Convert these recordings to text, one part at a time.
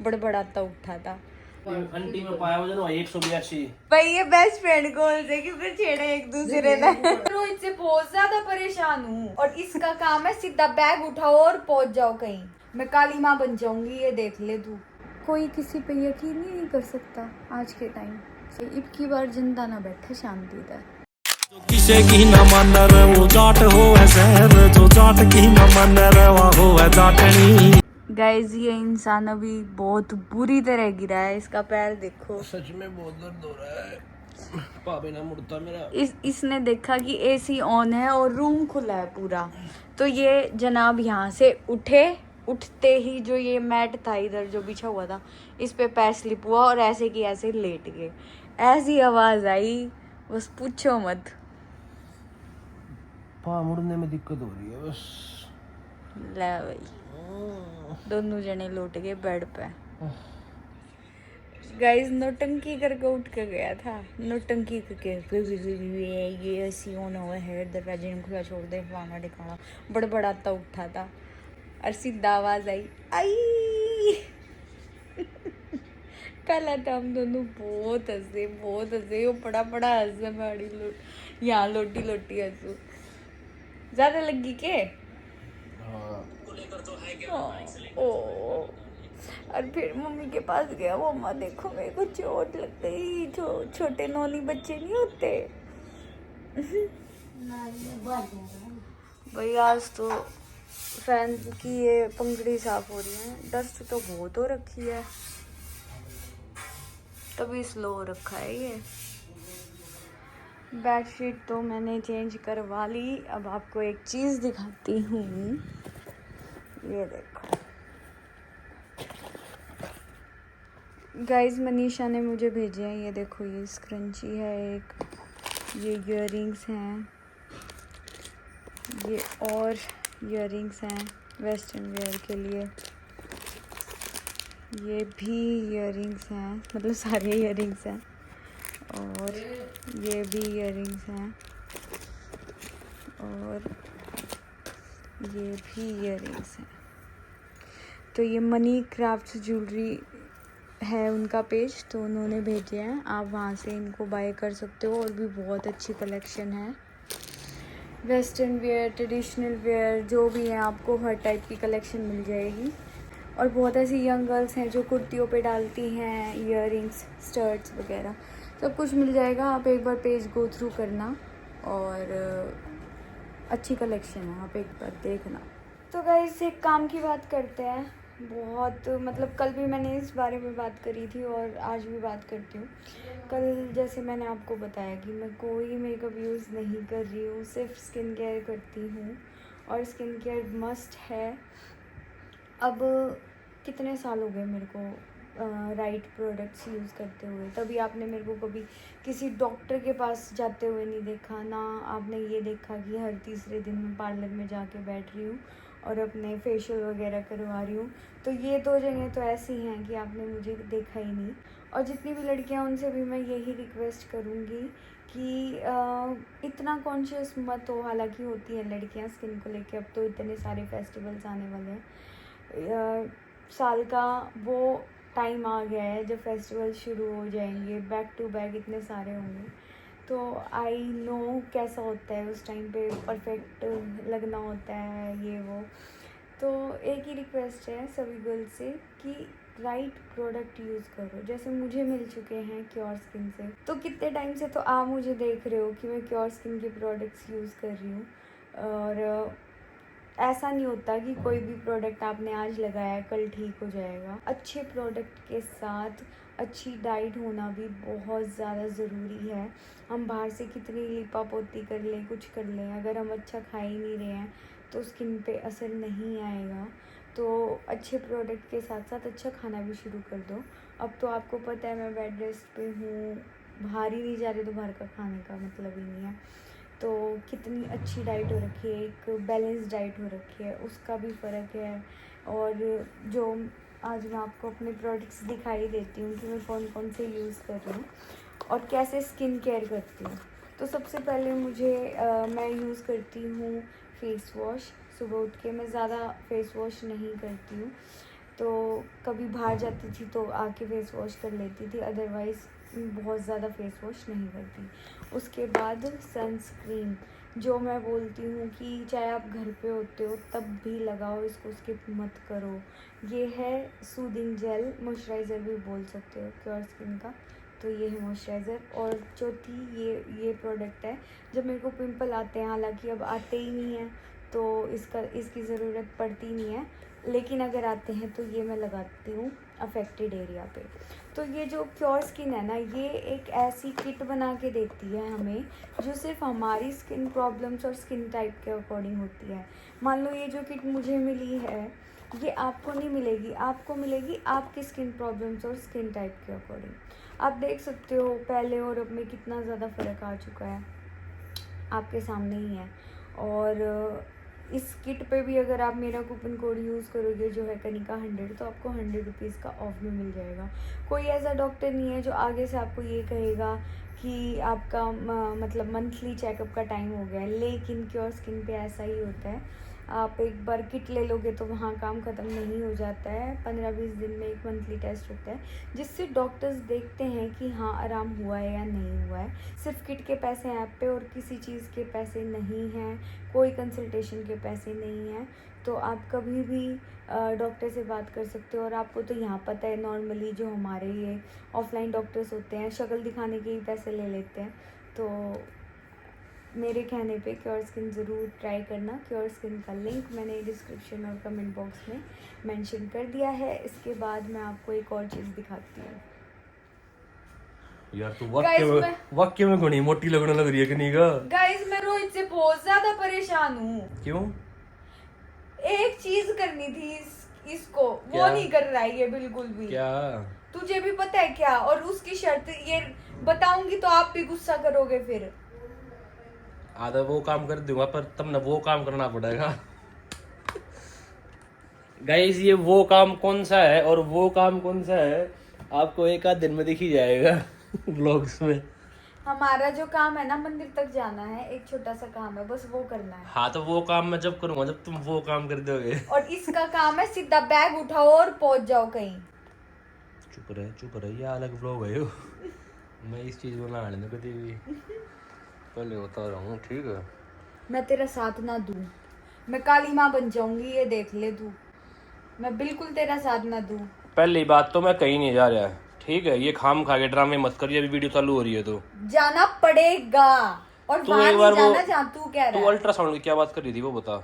बड़बड़ाता उठा था। आंटी में पाया वजन 182। भाई ये बेस्ट फ्रेंड गोल से क्योंकि छेड़े एक दूसरे ने। रोहित से बहुत ज्यादा परेशान हूँ और इसका काम है सीधा बैग उठाओ और पहुंच जाओ कहीं। मैं काली माँ बन जाऊंगी, ये देख ले तू। कोई किसी पे यकीन ही नहीं कर सकता आज के टाइम। अब की बार जिंदा ना बैठे शांति से। किसे की न मन वो जाट हो शहर जो जाट की न मन रवा हो जाटनी। गाइस ये इंसान अभी बहुत बुरी तरह गिरा है, इसका पैर देखो। सच में बहुत दर्द हो रहा है, पापे ना मुड़ता मेरा। इसने देखा कि एसी ऑन है और रूम खुला है पूरा, तो ये जनाब यहाँ से उठते ही जो ये मैट था इधर जो बिछा हुआ था इस पे पैर स्लिप हुआ और ऐसे की ऐसे लेट गए। ऐसी आवाज आई बस पूछो मत। पाँव मुड़ने में दिक्कत हो रही है बस। ले भाई दोनों जने लौट गए बेड पे। गाइस नौटंकी करके उठ के गया था, नौटंकी करके ये ऐसी होना हुआ है दरवाजे में खुला छोड़ दे फलाना ठिकाना बड़बड़ाता उठा था और सीधा आवाज आई। पहला तो हम दोनों बहुत हंसे वो बड़ा हंसे। मैं यहाँ लोटी हंसू ज्यादा लगी के। ओ और फिर मम्मी के पास गया, वो मम्मा देखो मेरे को चोट लग गई। छोटे नौनी बच्चे नहीं होते। भाई आज तो फैन की ये पंखड़ी साफ हो रही है, डस्ट तो बहुत हो रखी है तभी स्लो हो रखा है ये। बेडशीट तो मैंने चेंज करवा ली। अब आपको एक चीज़ दिखाती हूँ, ये देखो गाइस मनीषा ने मुझे भेजे हैं। ये देखो ये स्क्रंची है एक, ये इयररिंग्स हैं, ये और इयररिंग्स हैं वेस्टर्न वेयर के लिए। ये भी इयररिंग्स हैं, मतलब सारे इयररिंग्स हैं और ये भी इयररिंग्स हैं और ये भी इयररिंग्स हैं। तो ये मनी क्राफ्ट ज्वेलरी है उनका पेज, तो उन्होंने भेजे हैं, आप वहाँ से इनको बाय कर सकते हो। और भी बहुत अच्छी कलेक्शन है, वेस्टर्न वेयर ट्रेडिशनल वेयर जो भी है आपको हर टाइप की कलेक्शन मिल जाएगी। और बहुत ऐसी यंग गर्ल्स हैं जो कुर्तियों पे डालती हैं इयररिंग्स स्टर्ट्स वगैरह, सब कुछ मिल जाएगा। आप एक बार पेज गो थ्रू करना और अच्छी कलेक्शन है, आप एक बार देखना। तो गाइस एक काम की बात करते हैं, बहुत मतलब कल भी मैंने इस बारे में बात करी थी और आज भी बात करती हूँ। कल जैसे मैंने आपको बताया कि मैं कोई मेकअप यूज़ नहीं कर रही हूँ, सिर्फ स्किन केयर करती हूँ और स्किन केयर मस्ट है। अब कितने साल हो गए मेरे को राइट प्रोडक्ट्स यूज़ करते हुए, तभी आपने मेरे को कभी किसी डॉक्टर के पास जाते हुए नहीं देखा ना। आपने ये देखा कि हर तीसरे दिन मैं पार्लर में जाके बैठ रही हूँ और अपने फेशियल वगैरह करवा रही हूँ। तो ये दो जगह तो ऐसी हैं कि आपने मुझे देखा ही नहीं। और जितनी भी लड़कियाँ उनसे भी मैं यही रिक्वेस्ट करूँगी कि इतना कॉन्शियस मत हो। हालांकि होती हैं लड़कियाँ स्किन को लेके, अब तो इतने सारे फेस्टिवल्स आने वाले हैं। साल का वो टाइम आ गया है जब फेस्टिवल शुरू हो जाएंगे, बैक टू बैक इतने सारे होंगे। तो आई नो कैसा होता है उस टाइम पे, परफेक्ट लगना होता है ये वो। तो एक ही रिक्वेस्ट है सभी गर्ल्स से कि राइट प्रोडक्ट यूज़ करो। जैसे मुझे मिल चुके हैं क्योर स्किन से, तो कितने टाइम से तो आप मुझे देख रहे हो कि मैं क्योर स्किन के प्रोडक्ट्स यूज़ कर रही हूँ। और ऐसा नहीं होता कि कोई भी प्रोडक्ट आपने आज लगाया कल ठीक हो जाएगा। अच्छे प्रोडक्ट के साथ अच्छी डाइट होना भी बहुत ज़्यादा ज़रूरी है। हम बाहर से कितनी लिपा पोती कर लें, कुछ कर लें, अगर हम अच्छा खा ही नहीं रहे हैं तो स्किन पे असर नहीं आएगा। तो अच्छे प्रोडक्ट के साथ साथ अच्छा खाना भी शुरू कर दो। अब तो आपको पता है मैं बेड रेस्ट पे हूँ, बाहर ही नहीं जा रही, तो बाहर का खाने का मतलब ही नहीं है। तो कितनी अच्छी डाइट हो रखी है, एक बैलेंस डाइट हो रखी है, उसका भी फ़र्क है। और जो आज मैं आपको अपने प्रोडक्ट्स दिखाई देती हूँ कि मैं कौन कौन से यूज़ कर रही हूँ और कैसे स्किन केयर करती हूँ। तो सबसे पहले मैं यूज़ करती हूँ फेस वॉश। सुबह उठ के मैं ज़्यादा फेस वॉश नहीं करती हूँ, तो कभी बाहर जाती थी तो आके फेस वॉश कर लेती थी, अदरवाइज़ बहुत ज़्यादा फेस वॉश नहीं करती। उसके बाद सनस्क्रीन, जो मैं बोलती हूँ कि चाहे आप घर पे होते हो तब भी लगाओ, इसको स्किप मत करो। ये है सूदिंग जेल, मॉइस्चराइज़र भी बोल सकते हो क्योर स्किन का। तो ये है मॉइस्चराइज़र। और चौथी ये प्रोडक्ट है, जब मेरे को पिंपल आते हैं, हालांकि अब आते ही नहीं हैं तो इसकी ज़रूरत पड़ती नहीं है, लेकिन अगर आते हैं तो ये मैं लगाती हूँ अफेक्टेड एरिया पे। तो ये जो क्योर स्किन है ना, ये एक ऐसी किट बना के देती है हमें जो सिर्फ हमारी स्किन प्रॉब्लम्स और स्किन टाइप के अकॉर्डिंग होती है। मान लो ये जो किट मुझे मिली है, ये आपको नहीं मिलेगी, आपको मिलेगी आपकी स्किन प्रॉब्लम्स और स्किन टाइप के अकॉर्डिंग। आप देख सकते हो पहले और अब में कितना ज़्यादा फ़र्क आ चुका है, आपके सामने ही है। और इस किट पे भी अगर आप मेरा कूपन कोड यूज़ करोगे जो है कनिका 100, तो आपको 100 रुपीज़ का ऑफ भी मिल जाएगा। कोई ऐसा डॉक्टर नहीं है जो आगे से आपको ये कहेगा कि आपका मतलब मंथली चेकअप का टाइम हो गया है, लेकिन क्योर स्किन पे ऐसा ही होता है। आप एक बार किट ले लोगे तो वहाँ काम ख़त्म नहीं हो जाता है, 15-20 दिन में एक मंथली टेस्ट होता है जिससे डॉक्टर्स देखते हैं कि हाँ आराम हुआ है या नहीं हुआ है। सिर्फ किट के पैसे हैं ऐप पे और किसी चीज़ के पैसे नहीं हैं, कोई कंसल्टेशन के पैसे नहीं हैं। तो आप कभी भी डॉक्टर से बात कर सकते हो। और आपको तो यहाँ पता है नॉर्मली जो हमारे ये ऑफलाइन डॉक्टर्स होते हैं शक्ल दिखाने के ही पैसे ले लेते हैं। तो मेरे कहने पे क्योर स्किन ज़रूर ट्राई करना। क्योर स्किन का लिंक मैंने डिस्क्रिप्शन और कमेंट बॉक्स में मेंशन कर दिया है। इसके बाद मैं आपको एक और चीज़ दिखाती हूँ। यार तू Guys, वाक्य में घनी मोटी लगने लग रही है कि नहीं का? गाइस मैं रोहित से बहुत ज़्यादा परेशान हूँ। क्यों? एक चीज़ करनी थी इसको, क्या? वो नहीं कर रहा है ये बिल्कुल भी। क्या? तुझे भी पता है क्या? और उसकी शर्त ये बताऊंगी तो आप भी गुस्सा करोगे फिर। आधा वो काम कर दूंगा पर तब ना वो काम करना पड़ेगा। गाइस ये वो काम कौन सा है और वो काम कौन सा है आपको एक आध दिन में दिख ही जाएगा व्लॉग्स में। हमारा जो काम है ना, मंदिर तक जाना है, एक छोटा सा काम है, बस वो करना है। हाँ तो वो काम मैं जब करूंगा जब तुम वो काम कर दोगे। और इसका काम है सीधा बैग उठाओ और पहुंच जाओ कहीं। चुप रहे ये अलग व्लॉग है यो। मैं इस चीज को ना लेने कभी भी पहले बता रहा हूँ, ठीक है? मैं तेरा साथ ना दूं, मैं काली माँ बन जाऊंगी, ये देख ले तू। मैं बिल्कुल तेरा साथ ना दूं। पहली बात तो मैं कहीं नहीं जा रहा, ठीक है? ये खाम खा के ड्रामे मत करिए, अभी वीडियो चालू हो रही है तो जाना पड़ेगा। और तू वहां एक बार नहीं वो जाना जहाँ तू कह रहा तू है। अल्ट्रासाउंड की क्या बात कर रही थी वो बता।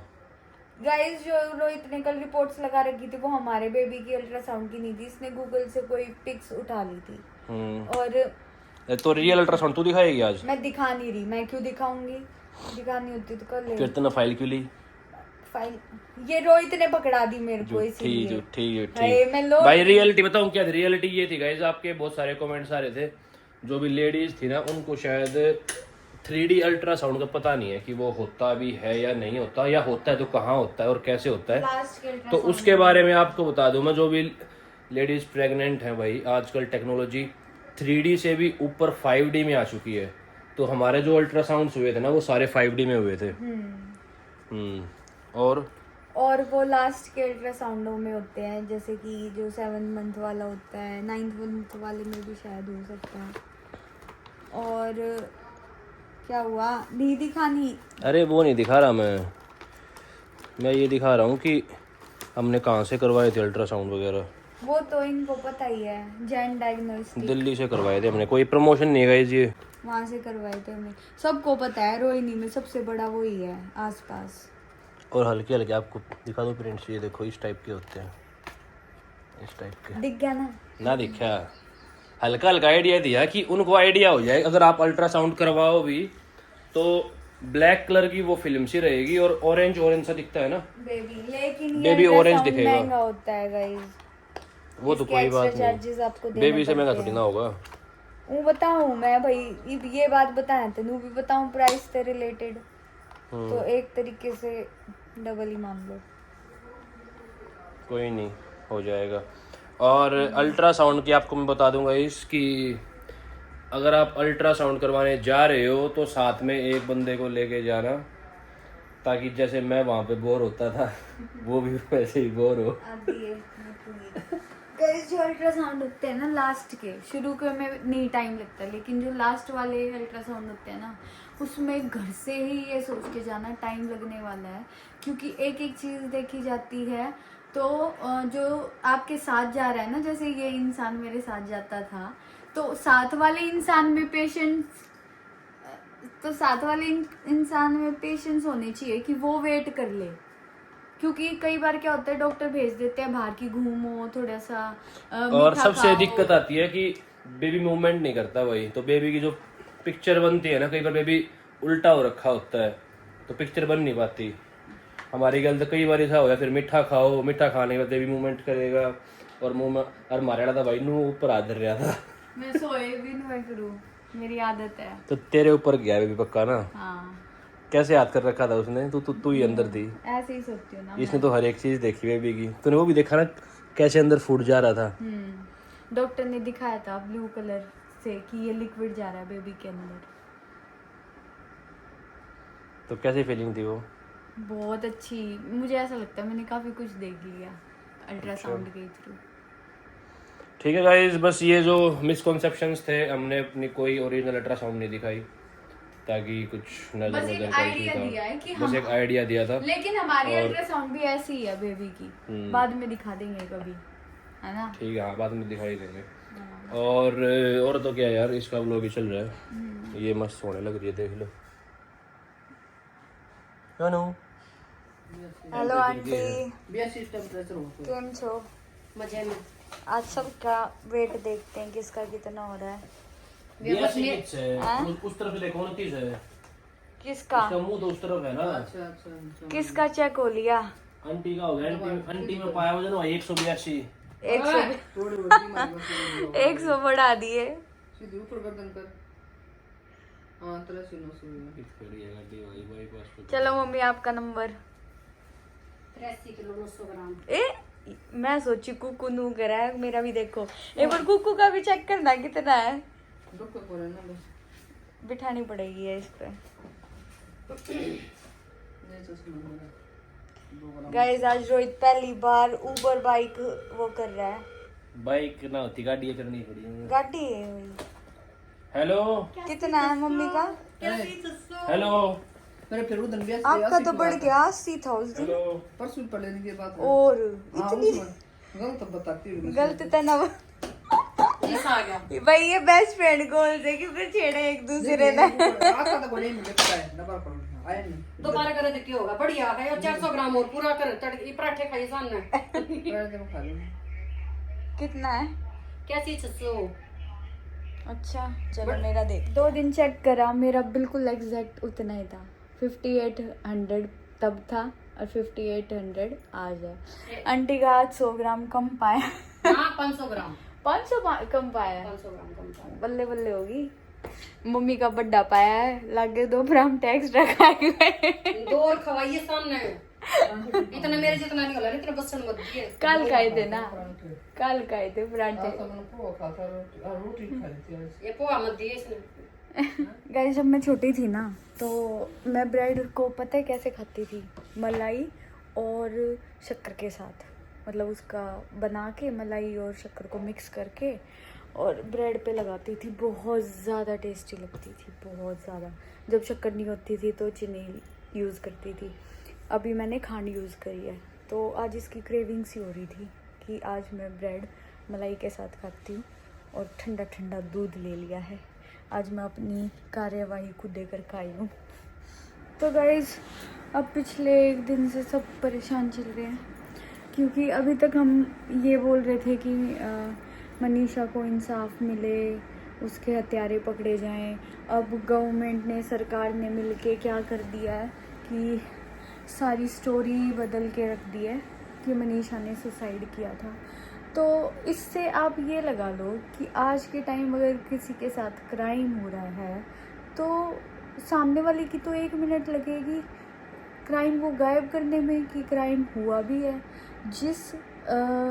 गाइस जो रोहित ने कल रिपोर्ट्स लगा रखी थी वो हमारे बेबी की अल्ट्रासाउंड की नहीं थी, इसने गूगल से कोई पिक्स उठा ली थी। और तो रियल अल्ट्रासाउंड तू दिखाएगी आज? मैं दिखा नहीं रही, मैं क्यों दिखाऊंगी, दिखानी होती तो कर ले। फिर तूने फाइल क्यों ली? फाइल ये रोहित ने पकड़ा दी मेरे को, इसीलिए। ठीक भाई रियलिटी बताऊं क्या थी? रियलिटी ये थी गाइस, आपके बहुत सारे कमेंट्स आ रहे थे, जो भी लेडीज थी ना उनको शायद 3D अल्ट्रासाउंड का पता नहीं है कि वो होता भी है या नहीं होता, या होता है तो कहाँ होता है और कैसे होता है। तो उसके बारे में आपको बता दूं मैं, जो भी लेडीज प्रेग्नेंट हैं भाई, आजकल टेक्नोलॉजी 3D से भी ऊपर 5D में आ चुकी है। तो हमारे जो अल्ट्रासाउंड्स हुए थे ना वो सारे 5D में हुए थे। और वो लास्ट के अल्ट्रासाउंडों में होते हैं, जैसे कि जो 7 मंथ वाला होता है, 9th मंथ वाले में भी शायद हो सकता है। और क्या हुआ, नहीं दिखानी? अरे वो नहीं दिखा रहा मैं ये दिखा रहा हूँ कि हमने कहाँ से करवाए थे अल्ट्रासाउंड वगैरह। वो तो इनको पता ही है, जैन डायग्नोस्टिक दिल्ली से करवाए थे हमने, कोई प्रमोशन नहीं है ये, वहाँ से करवाए थे हमने, सबको पता है। रोहिणी में सबसे बड़ा वो ही है आसपास। और हल्के हल्के आपको दिखा दो प्रिंट्स, ये देखो इस टाइप के होते हैं, इस टाइप के। दिख गया ना दिखा, हल्का हल्का आइडिया दिया कि उनको आइडिया हो जाए। अगर आप अल्ट्रासाउंड करवाओ भी तो ब्लैक कलर की वो फिल्म सी रहेगी और ऑरेंज सा दिखता है ना बेबी, लेकिन बेबी ऑरेंज दिखेगा, महंगा होता है गाइस। वो तो कोई बात नहीं, बेबी से महंगा थोड़ी ना होगा। वो बताऊं मैं भाई, ये बात बताया तेनू भी बताऊं प्राइस से रिलेटेड, तो एक तरीके से डबल ही मान लो। कोई नहीं, हो जाएगा। और अल्ट्रासाउंड की आपको मैं बता दूंगा इसकी, अगर आप अल्ट्रासाउंड करवाने जा रहे हो तो साथ में एक बंदे को लेके जाना, ताकि जैसे मैं वहाँ पे बोर होता था वो भी वैसे ही बोर हो। गाइस जो अल्ट्रासाउंड होते हैं ना लास्ट के, शुरू के में नहीं टाइम लगता, लेकिन जो लास्ट वाले अल्ट्रासाउंड होते हैं ना उसमें घर से ही ये सोच के जाना टाइम लगने वाला है, क्योंकि एक एक चीज़ देखी जाती है। तो जो आपके साथ जा रहा है ना, जैसे ये इंसान मेरे साथ जाता था, तो साथ वाले इंसान में पेशेंस होनी चाहिए कि वो वेट कर ले, क्योंकि कई बार क्या होता है डॉक्टर भेज देते हैं बाहर की, घूमो थोड़ा सा और सबसे दिक्कत आती है कि बेबी मूवमेंट नहीं करता वही, तो बेबी की जो पिक्चर बनती है ना, कई बार बेबी उल्टा हो रखा होता है तो पिक्चर बन नहीं पाती। हमारी गलती कई बार ऐसा हो गया, फिर मीठा खाओ, मीठा खाने के बाद बेबी मूवमेंट करेगा और मुंह में, और मारे वाला था भाई नू ऊपर हाथ धर रहा था। मैं सोए भी नहीं करूँ, मेरी आदत है। तो तेरे ऊपर गया बेबी पक्का ना? हाँ कैसे याद कर रखा था उसने? तू ही अंदर थी। ऐसे ही सोचती हूँ ना इसने तो हर एक चीज देखी बेबी की। तूने वो भी देखा ना कैसे अंदर फूट जा रहा था? डॉक्टर ने दिखाया था ब्लू कलर से कि ये लिक्विड जा रहा है बेबी के अंदर। तो कैसी फीलिंग थी वो? बहुत अच्छी, मुझे ऐसा लगता है मैंने काफी कुछ देख लिया अल्ट्रासाउंड के थ्रू। ठीक है गाइस, बस ये जो मिसकॉन्सेप्शंस थे, हमने अपनी कोई ओरिजिनल अल्ट्रासाउंड नहीं दिखाई ताकि कुछ नजर बस एक नजर आइडिया दिया है कि बस एक आइडिया दिया था। लेकिन हमारी अल्ट्रासाउंड भी ऐसी ही है बेबी की, बाद में दिखा देंगे कभी, है ना? ठीक है, हाँ बाद में दिखाई देंगे। और तो क्या यार, इसका व्लॉग ही चल रहा है। ये मस्त सोने लग रही है, देख लो। हेलो आंटी, केम छो? मजे में। आज सबका वेट देखते हैं किसका कितना हो रहा है। उस तरफ देखो ना, किस है किसका? इसका मुंह तो उस तरफ है ना। किसका चेक हो लिया? आंटी का हो गया। आंटी में पाया वजन 182। 100 बढ़ा दिए। चलो मम्मी आपका नंबर। 83 किलो 900 ग्राम। मैं सोची कुकू नू करा है, मेरा भी देखो एक बार, कुकू का भी चेक करना कितना है। बिठानी पड़ेगी है इस पे। गाइस आज रोहित पहली बार उबर बाइक वो कर रहा है। बाइक ना होती, गाड़ी करनी पड़ी। गाड़ी है। हेलो, कितना है मम्मी का? हेलो, आपका तो बढ़ गया 80,000। हेलो। परसों पढ़ लेने के बाद और इतनी गलत बताती हूँ। गलत तना भाई, ये बेस्ट फ्रेंड गोल से क्योंकि छेड़े एक दूसरे ने। आता तो कोई नहीं लगता है, नंबर पढ़ आया नहीं। दोबारा करे तो क्या होगा? बढ़िया है। और 400 ग्राम और पूरा कर तड़के पराठे खाइए सामने। खा लो। कितना है? कैसी 600? अच्छा चलो मेरा देख। 2 दिन चेक करा, मेरा बिल्कुल एग्जैक्ट उतना ही था। 5800 तब था और 5800 आज है। आंटी का आज 100 ग्राम कम पाया। हाँ 500 ग्राम। 500 कम पाया। 500 ग्राम कम था। बल्ले बल्ले होगी। मम्मी का बड्डा पाया है, लागे 2 ग्राम टैक्स रखा है। 2 और खवाइए सामने। इतना मेरे जितना नहीं होला, इतना बसन मत दिए। कल खाए थे ना, कल खाए थे पराठे। रोटी खाई थी। ये पोहा मत दिए इसने। गाइस जब मैं छोटी थी ना, तो मैं ब्रेड को पता है कैसे खाती थी? मलाई और शक्कर के साथ, मतलब उसका बना के मलाई और शक्कर को मिक्स करके और ब्रेड पे लगाती थी। बहुत ज़्यादा टेस्टी लगती थी, बहुत ज़्यादा। जब शक्कर नहीं होती थी तो चीनी यूज़ करती थी। अभी मैंने खांड यूज़ करी है, तो आज इसकी क्रेविंग सी हो रही थी कि आज मैं ब्रेड मलाई के साथ खाती हूँ। और ठंडा ठंडा दूध ले लिया है। आज मैं अपनी कार्यवाही खुद देकर खाई हूँ। तो गाइज़ अब पिछले 1 दिन से सब परेशान चल रहे हैं, क्योंकि अभी तक हम ये बोल रहे थे कि मनीषा को इंसाफ मिले, उसके हत्यारे पकड़े जाएं। अब गवर्नमेंट ने, सरकार ने मिलके क्या कर दिया है कि सारी स्टोरी बदल के रख दी है कि मनीषा ने सुसाइड किया था। तो इससे आप ये लगा लो कि आज के टाइम अगर किसी के साथ क्राइम हो रहा है तो सामने वाले की तो 1 मिनट लगेगी क्राइम को गायब करने में कि क्राइम हुआ भी है।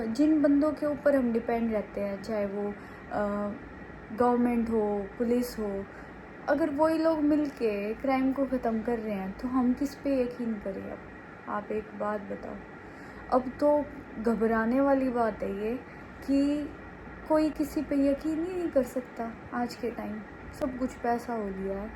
जिन बंदों के ऊपर हम डिपेंड रहते हैं, चाहे वो गवर्नमेंट हो, पुलिस हो, अगर वही लोग मिलके क्राइम को ख़त्म कर रहे हैं तो हम किस पे यकीन करें? अब आप एक बात बताओ। अब तो घबराने वाली बात है ये कि कोई किसी पे यकीन ही नहीं कर सकता। आज के टाइम सब कुछ पैसा हो लिया है,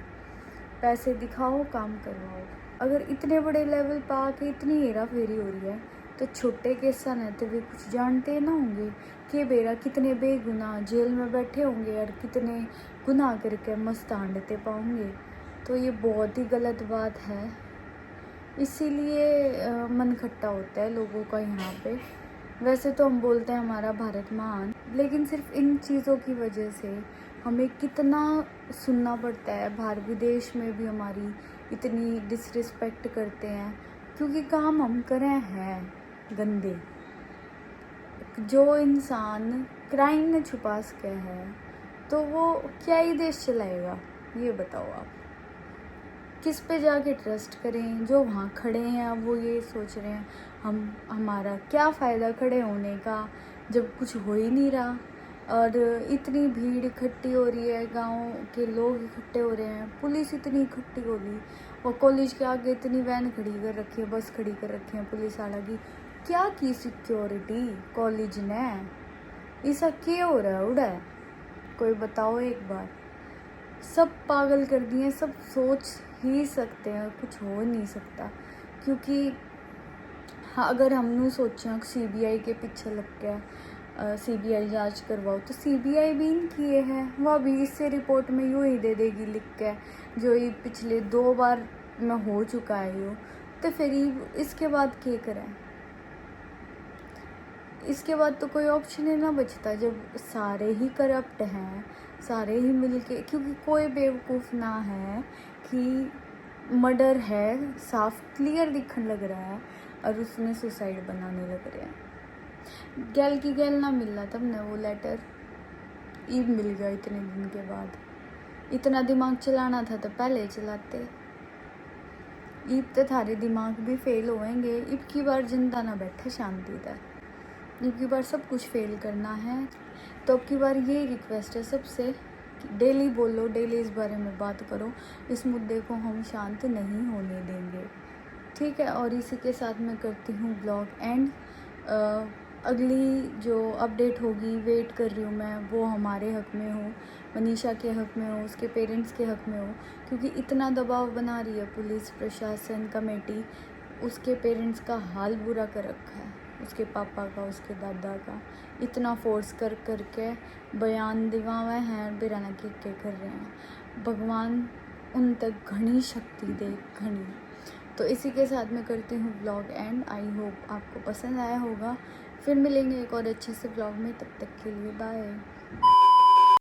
पैसे दिखाओ काम करवाओ। अगर इतने बड़े लेवल पर आके इतनी हेरा फेरी हो रही है तो छोटे किसान है तो वे कुछ जानते ना होंगे कि बेरा कितने बेगुनाह जेल में बैठे होंगे और कितने गुनाह करके मस्त हांडते पाओगे। तो ये बहुत ही गलत बात है, इसीलिए मन खट्टा होता है लोगों का यहाँ पे। वैसे तो हम बोलते हैं हमारा भारत महान, लेकिन सिर्फ इन चीज़ों की वजह से हमें कितना सुनना पड़ता है। बाहर विदेश में भी हमारी इतनी डिसरिस्पेक्ट करते हैं क्योंकि काम हम करें हैं गंदे। जो इंसान क्राइम में छुपा सके है तो वो क्या ही देश चलाएगा? ये बताओ आप। किस पे जाके ट्रस्ट करें? जो वहाँ खड़े हैं अब वो ये सोच रहे हैं हमारा क्या फ़ायदा खड़े होने का जब कुछ हो ही नहीं रहा। और इतनी भीड़ इकट्ठी हो रही है, गांव के लोग इकट्ठे हो रहे हैं, पुलिस इतनी इकट्ठी होगी और कॉलेज के आगे इतनी वैन खड़ी कर रखी है, बस खड़ी कर रखी है पुलिस वाला की। क्या की सिक्योरिटी कॉलेज ने? ऐसा क्या हो रहा है उड़ा है? कोई बताओ एक बार। सब पागल कर दिए, सब सोच ही सकते हैं, कुछ हो नहीं सकता। क्योंकि हाँ, अगर हमने सोचा CBI के पीछे लग के CBI जांच करवाओ तो CBI भी इनकी ये है, वह भी इससे रिपोर्ट में यूँ ही दे देगी लिख के जो ये पिछले 2 बार में हो चुका है यो। तो फिर इसके बाद क्या करें? इसके बाद तो कोई ऑप्शन ही ना बचता जब सारे ही करप्ट हैं, सारे ही मिलके। क्योंकि कोई बेवकूफ़ ना है कि मर्डर है, साफ क्लियर दिखने लग रहा है और उसने सुसाइड बनाने लग रहे हैं। गैल की गैल ना मिल रहा तब ने वो लेटर ईब मिल गया इतने दिन के बाद। इतना दिमाग चलाना था तो पहले चलाते। ईब तो थारे दिमाग भी फेल होएंगे। ईब की बार जिंदा ना बैठे शांति था, ईब की बार सब कुछ फेल करना है। तो अब की बार यही रिक्वेस्ट है सबसे, डेली बोलो, डेली इस बारे में बात करो। इस मुद्दे को हम शांत नहीं होने देंगे, ठीक है? और इसी के साथ मैं करती हूँ ब्लॉग एंड। अगली जो अपडेट होगी वेट कर रही हूँ मैं, वो हमारे हक़ में हो, मनीषा के हक़ में हो, उसके पेरेंट्स के हक़ में हो। क्योंकि इतना दबाव बना रही है पुलिस प्रशासन कमेटी, उसके पेरेंट्स का हाल बुरा कर रखा है, उसके पापा का, उसके दादा का। इतना फोर्स कर के बयान दिवावे हैं, बिराना के कर रहे हैं। भगवान उन तक घनी शक्ति दे, घनी। तो इसी के साथ मैं करती हूँ ब्लॉग एंड। आई होप आपको पसंद आया होगा। फिर मिलेंगे एक और अच्छे से ब्लॉग में, तब तक के लिए बाय।